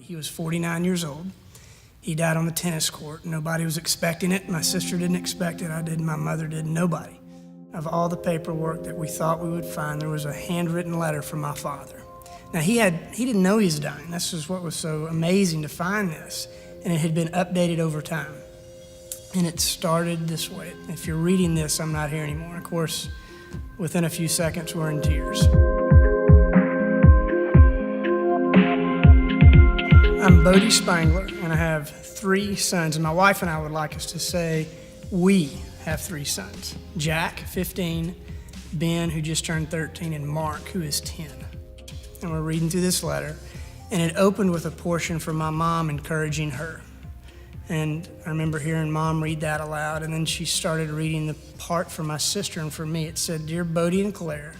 He was 49 years old. He died on the tennis court. Nobody was expecting it. My sister didn't expect it. I didn't. My mother didn't. Nobody. Of all the paperwork that we thought we would find, there was a handwritten letter from my father. Now, he didn't know he was dying. This was what was so amazing to find this. And it had been updated over time. And it started this way. If you're reading this, I'm not here anymore. Of course, within a few seconds, we're in tears. I'm Bodie Spangler, and I have 3 sons. And my wife and I would like us to say we have 3 sons. Jack, 15, Ben, who just turned 13, and Mark, who is 10. And we're reading through this letter, and it opened with a portion from my mom encouraging her. And I remember hearing Mom read that aloud, and then she started reading the part for my sister and for me. It said, "Dear Bodie and Claire,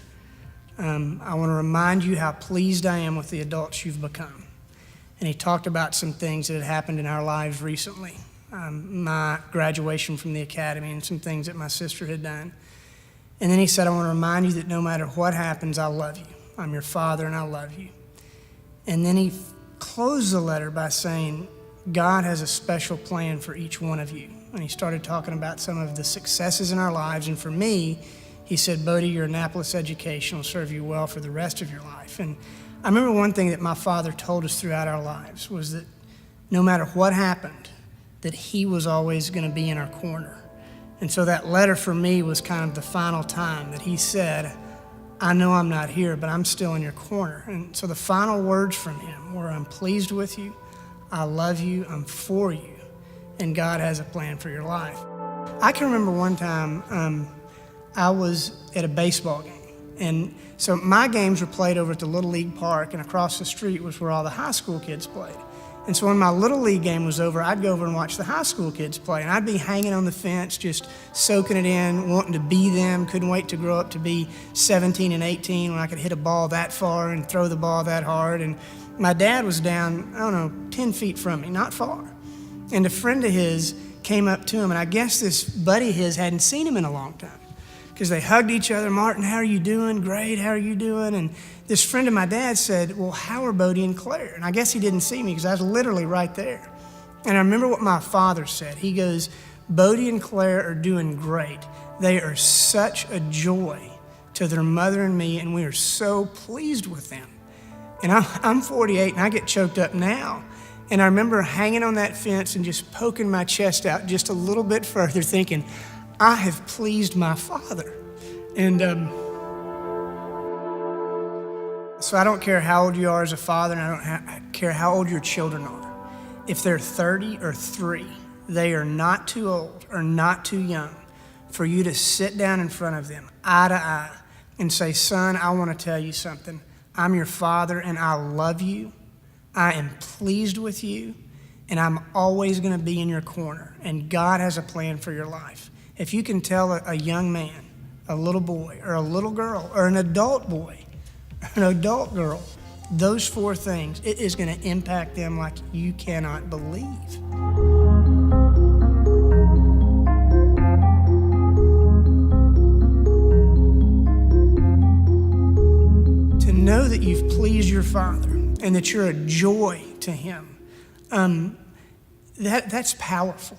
I want to remind you how pleased I am with the adults you've become." And he talked about some things that had happened in our lives recently. My graduation from the academy and some things that my sister had done. And then he said, "I want to remind you that no matter what happens, I love you. I'm your father and I love you." And then he closed the letter by saying, God has a special plan for each one of you. And he started talking about some of the successes in our lives. And for me, he said, "Bodie, your Annapolis education will serve you well for the rest of your life." And I remember one thing that my father told us throughout our lives was that no matter what happened, that he was always going to be in our corner. And so that letter for me was kind of the final time that he said, "I know I'm not here, but I'm still in your corner." And so the final words from him were, "I'm pleased with you, I love you, I'm for you, and God has a plan for your life." I can remember one time I was at a baseball game. And so my games were played over at the Little League Park, and across the street was where all the high school kids played. And so when my Little League game was over, I'd go over and watch the high school kids play. And I'd be hanging on the fence, just soaking it in, wanting to be them. Couldn't wait to grow up to be 17 and 18 when I could hit a ball that far and throw the ball that hard. And my dad was down, 10 feet from me, not far. And a friend of his came up to him, and I guess this buddy of his hadn't seen him in a long time, because they hugged each other. "Martin, how are you doing?" "Great, how are you doing?" And this friend of my dad said, "Well, how are Bodie and Claire?" And I guess he didn't see me because I was literally right there. And I remember what my father said. He goes, "Bodie and Claire are doing great. They are such a joy to their mother and me, and we are so pleased with them." And I'm 48, and I get choked up now. And I remember hanging on that fence and just poking my chest out just a little bit further, thinking, I have pleased my father. And so I don't care how old you are as a father, and I don't care how old your children are. If they're 30 or 3, they are not too old or not too young for you to sit down in front of them, eye to eye, and say, "Son, I want to tell you something. I'm your father, and I love you. I am pleased with you, and I'm always going to be in your corner, and God has a plan for your life." If you can tell a young man, a little boy, or a little girl, or an adult boy, an adult girl, those 4 things, it is going to impact them like you cannot believe. To know that you've pleased your father and that you're a joy to him, that's powerful.